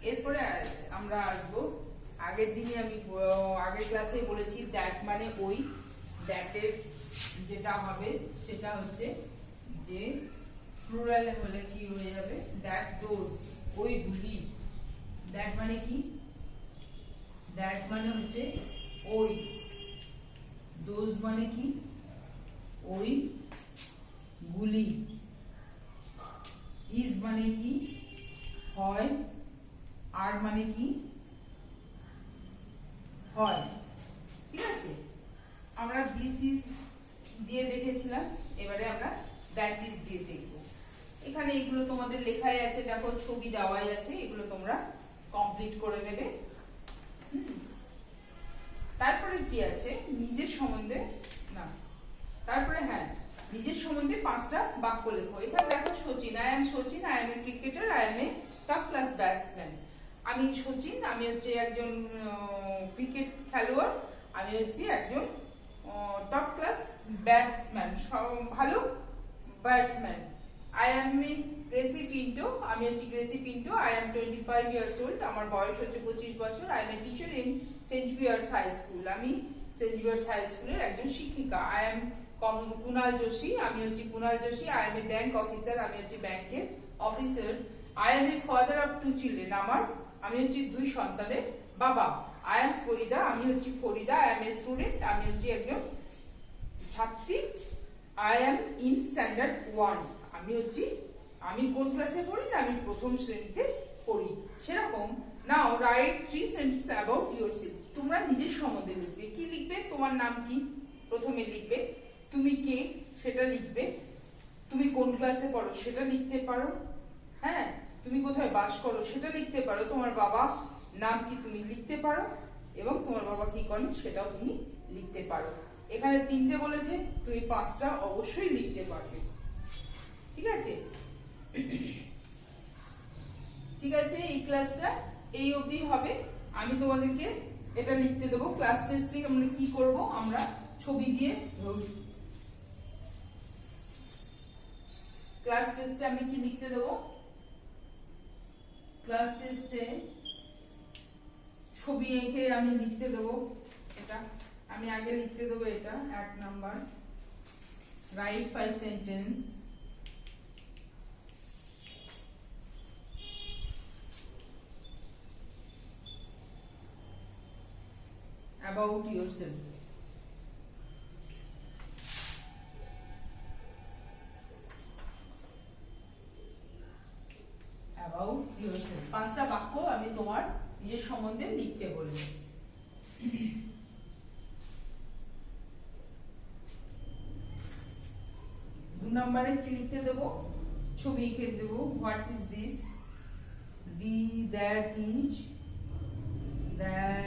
এরপরে আমরা আসবো আগের দিনে আমি আগের ক্লাসে বলেছি দ্যাট মানে ওই, দ্যাটের যেটা হবে সেটা হচ্ছে যে প্লুরাল হলে কি হয়ে যাবে, দ্যাট দোজ, ওইগুলি। দ্যাট মানে কি, দ্যাট মানে হচ্ছে ওই, দোজ মানে কি ওই গুলি, ইজ মানে কি হয়, আর মানে কি হয়। ঠিক আছে, আমরা দিস ইজ দিয়ে দেখেছিলাম, এবারে আমরা দ্যাট ইজ দিয়ে দেখব। এখানে এগুলো তোমাদের লেখাই আছে, দেখো ছবি দেওয়াই আছে, এগুলো তোমরা কমপ্লিট করে নেবে। তারপরে কি আছে, নিজের সম্বন্ধে না, তারপরে হ্যাঁ নিজের সম্বন্ধে 5টা বাক্য লেখো। এখানে দেখো Sachin, I am Sachin, I am A cricketer, I am A top class batsman. আমি সচিন, আমি হচ্ছে একজন ক্রিকেট খেলোয়াড়, আমি হচ্ছে একজন টপ ক্লাস ব্যাটসম্যান, ভালো batsman. I am a Gracy Pinto, আমি হচ্ছে Gracy Pinto, I am 25 years old, আমার বয়স হচ্ছে 25 বছর। I am a teacher in saint Xavier's high school, আমি সেন্ট জেভিয়ার্স হাই স্কুলের একজন শিক্ষিকা। আই এম কুনাল যোশী, আমি হচ্ছে Kunal Joshi, I am a bank officer, আমি হচ্ছে ব্যাংকের officer. I am a father of 2 children, আমি হচ্ছে 2 সন্তানের বাবা। আই এম ফরিদা, আমি হচ্ছে Farida, I am a student, আমি হচ্ছে একজন ছাত্রী। আই এম ইন স্ট্যান্ডার্ড 1, আমি কোন ক্লাসে পড়ি না, আমি প্রথম শ্রেণীতে পড়ি। সেরকম নাও রাইট 3 সেন্টেন্স অ্যাবাউট ইয়োরসেলফ। তোমরা নিজের সম্বন্ধে লিখবে। কি লিখবে, তোমার নাম কি প্রথমে লিখবে, তুমি কে সেটা লিখবে, তুমি কোন ক্লাসে পড়ো সেটা লিখতে পারো, হ্যাঁ তুমি কোথায় বাস করো সেটা লিখতে পারো, তোমার বাবা নাম কি তুমি লিখতে পারো, এবং তোমার বাবা কি করেন সেটাও তুমি লিখতে পারো। এখানে 3টে বলেছে, তুমি 5টা অবশ্যই লিখতে পারবে। ঠিক আছে, ঠিক আছে, এই ক্লাসটা এই অবধি হবে। আমি তোমাদেরকে এটা লিখতে দেবো। ক্লাস টেস্টে আমরা কি করব, আমরা ছবি দিয়ে ক্লাস টেস্টে আমি কি লিখতে দেবো, ক্লাস টেস্টে ছবি এঁকে আমি লিখতে দেবো। এটা আমি আগে লিখতে দেবো, এটা 1 number, right 5 sentence about yourself. About yourself, 5টা বাক্য আমি তোমার নিজের সম্বন্ধে লিখতে বলবো। 2 নম্বরে কি লিখতে দেবো, ছবি এঁকে দেবো। What is this, that is dash.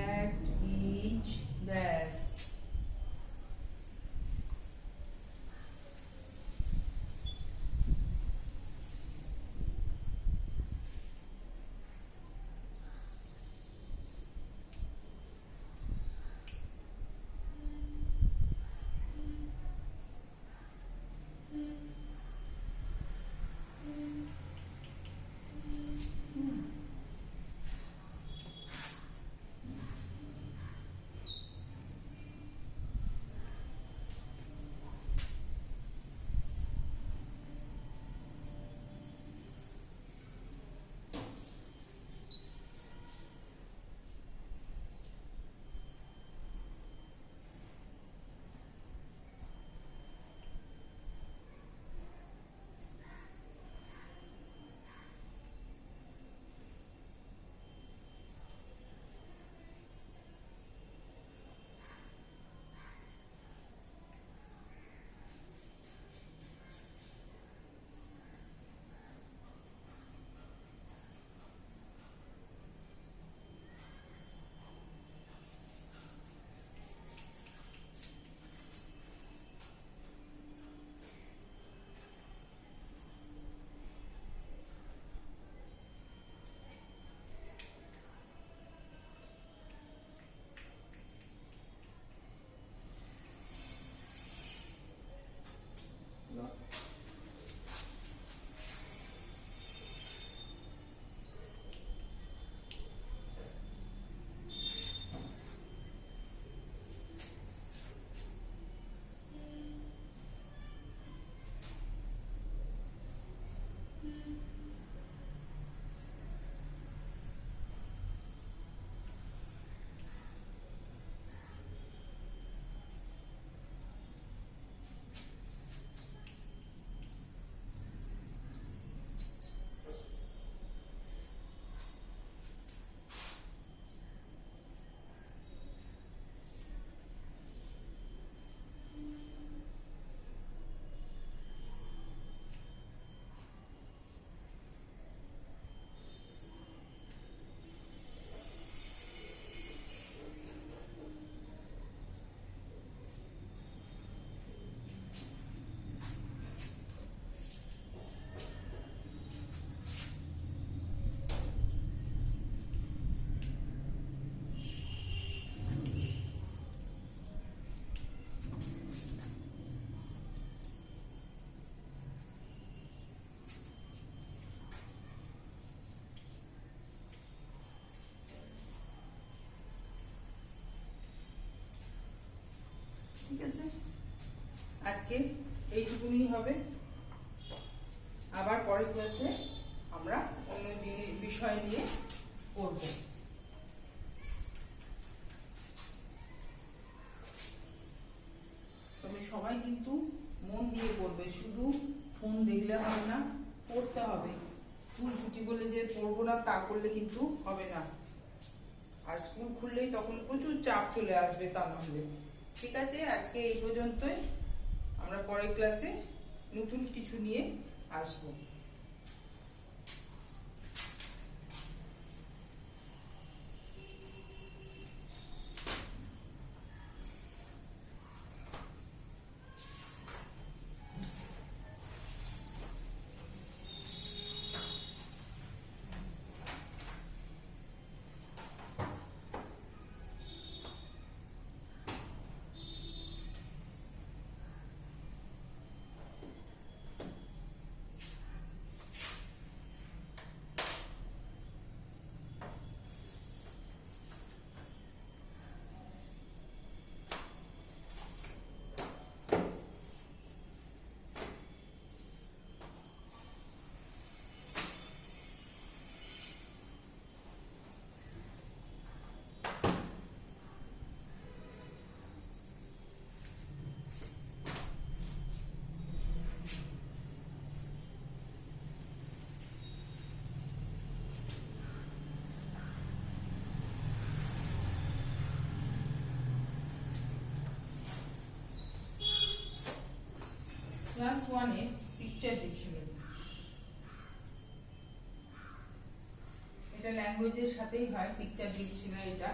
ঠিক আছে, আজকে এইটুকুনি হবে। আবার পরের ক্লাসে আমরা অন্য বিষয় নিয়ে পড়ব। তবে সবাই কিন্তু মন দিয়ে পড়বে, শুধু ফোন দেখলে হবে না, পড়তে হবে। স্কুল ছুটি বলে যে পড়বো না তা করলে কিন্তু হবে না, আর স্কুল খুললেই তখন প্রচুর চাপ চলে আসবে তা নাহলে। ঠিক আছে, আজকে এই পর্যন্তই। আমরা পরের ক্লাসে নতুন কিছু নিয়ে আসবো। ক্লাস 1 এ পিকচার ডিকশনারি, এটা ল্যাঙ্গুয়েজের সাথেই হয় পিকচার ডিকশনারিটা।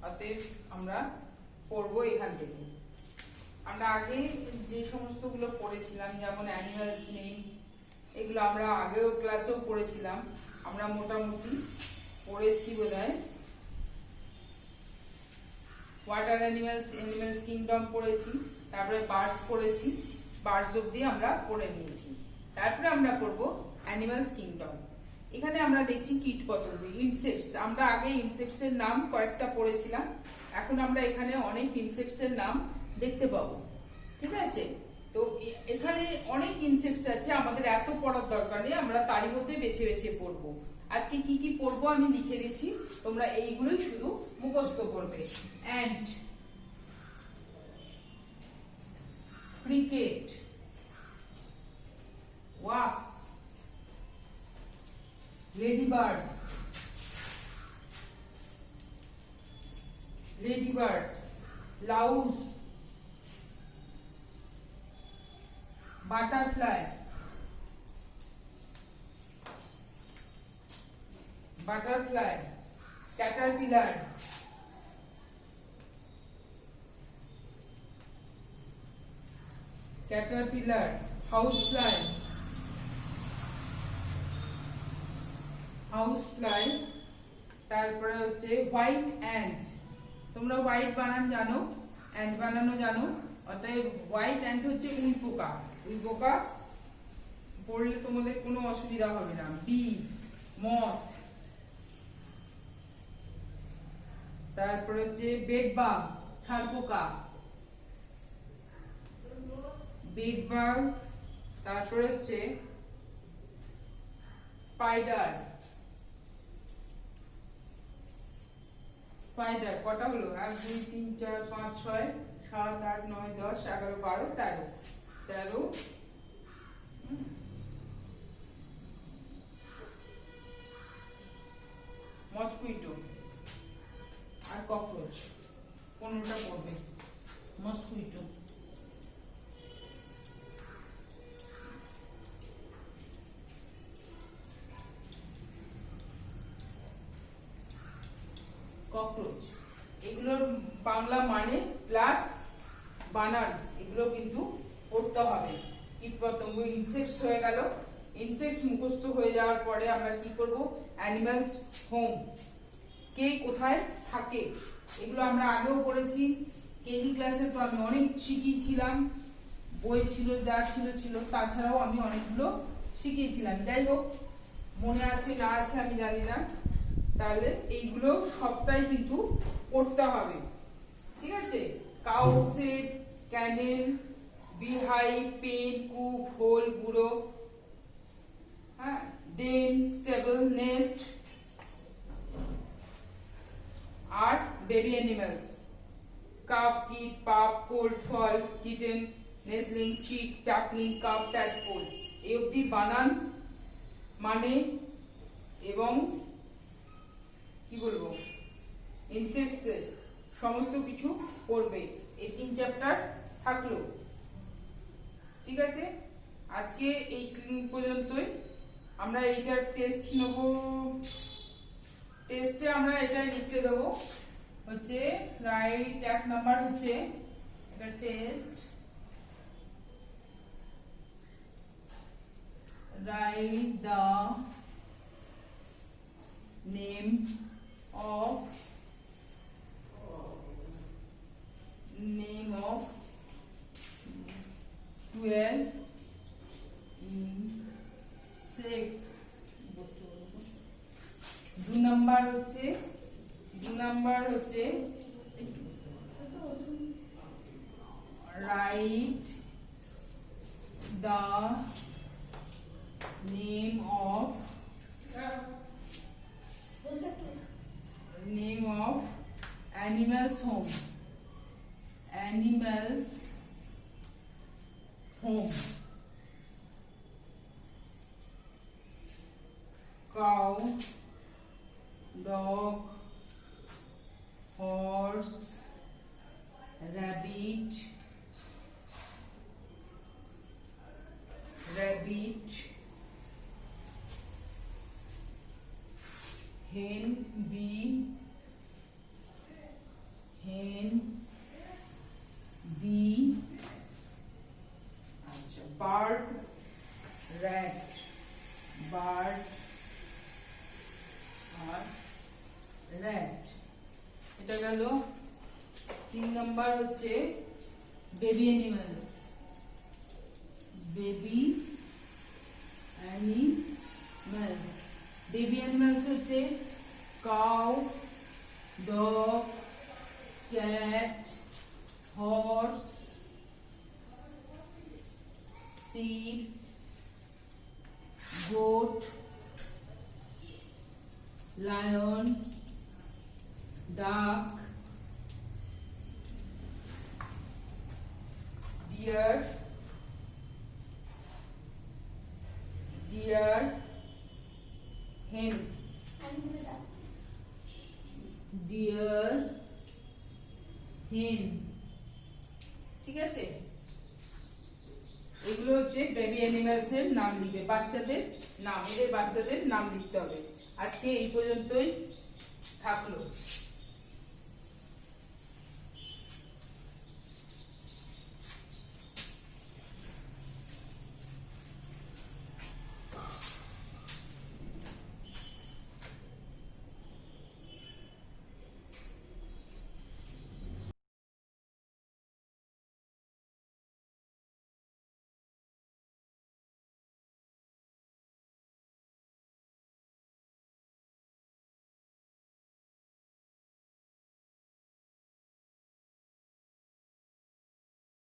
অতএব আমরা পড়বো এখান থেকে। আমরা আগে যে সমস্তগুলো পড়েছিলাম, যেমন অ্যানিমালস নেম, এগুলো আমরা আগেও ক্লাসেও পড়েছিলাম। আমরা মোটামুটি পড়েছি বোধহয়। ওয়াটার অ্যানিমালস, অ্যানিমালস কিংডম পড়েছি, তারপরে বার্ডস পড়েছি, বার্ডস অব্দি আমরা পড়ে নিয়েছি। তারপরে আমরা পড়বো অ্যানিমালস কিংডম। এখানে আমরা দেখছি কীটপতঙ্গ, ইনসেক্টস। আমরা আগে ইনসেক্টস এর নাম কয়েকটা পড়েছিলাম, এখন আমরা এখানে অনেক ইনসেক্টস এর নাম দেখতে পাবো। ঠিক আছে, তো এখানে অনেক ইনসেক্টস আছে, আমাদের এত পড়ার দরকার নেই, আমরা তারই মধ্যে বেছে বেছে পড়বো। আজকে কি কি পড়বো আমি লিখে দিচ্ছি, তোমরা এইগুলোই শুধু মুখস্থ করবে। Ant, cricket, wasp, ladybird, Laos, butterfly, Caterpillar, house fly, তারপরে হচ্ছে হোয়াইট অ্যান্ট। তোমরা হোয়াইট বানান জানো, অ্যান্ট বানানো জানো, অতএব হোয়াইট অ্যান্ট হচ্ছে উই পোকা পড়লে তোমাদের কোনো অসুবিধা হবে না। বি, মথ, তারপরে হচ্ছে বেডবাগ, ছারপোকা, তারপরে হচ্ছে স্পাইডার। কটা হলো? 1 2 3 4 5 6 7 8 9 10 11 12 13 মসকুইটো আর ককরোচ 15টা পড়বে। মসকুইটো, ককরোচ, এগুলোর বাংলা মানে প্লাস বানান, এগুলো কিন্তু পড়তে হবে। কীটপতঙ্গ, ইনসেক্টস হয়ে গেল। ইনসেক্টস মুখস্থ হয়ে যাওয়ার পরে আমরা কি করব? অ্যানিমালস হোম, কে কোথায় থাকে, এগুলো আমরা আগেও পড়েছি। কেজি ক্লাসে তো আমি অনেক শিখিয়েছিলাম, বই ছিল যা ছিল, তাছাড়াও আমি অনেকগুলো শিখিয়েছিলাম। যাই হোক, মনে আছে না আছে আমি জানি না, তাহলে এইগুলো সবটাই কিন্তু পড়তে হবে। ঠিক আছে, কাউ সেট, ক্যানেল, বিহাইভ, পেন, কুক, হোল, গুঁড়ো, হ্যাঁ, ডেন, স্টেবল, নেস্ট আর বেবি অ্যানিমালস, কাফ, কিট, পাপ, কোল্ড, ফল, কিটেন, নেসলিং, চিক, টাকলিং, কাপ, ট্যাডপোল। এই অবধি বানান, মানে এবং কি বলবো ইনসেক্টস সমস্ত কিছু পড়বে। এই 3 চ্যাপ্টার থাকলো, ঠিক আছে। আজকে এই পর্যন্তই। আমরা এইটার টেস্ট নেব। টেস্টে আমরা এটা লিখতে দেবো হচ্ছে রাইট 1 নাম্বার হচ্ছে এটা test, write the name of 12 insects। 2 number হচ্ছে write the name of animals home, cow, dog, horse, rabbit, hen, bee, bird, rat, R rat। এটা গেল। 3 নাম্বার হচ্ছে বেবি অ্যানিমালস, বেবি অ্যানিমালস হচ্ছে cow, dog, cat, horse, sheep, goat, lion, duck, deer, hen, ঠিক আছে। এগুলো হচ্ছে baby animals এর নাম লিখবে, বাচ্চাদের নাম, এদের বাচ্চাদের নাম লিখতে হবে। আজকে এই পর্যন্তই থাকলো।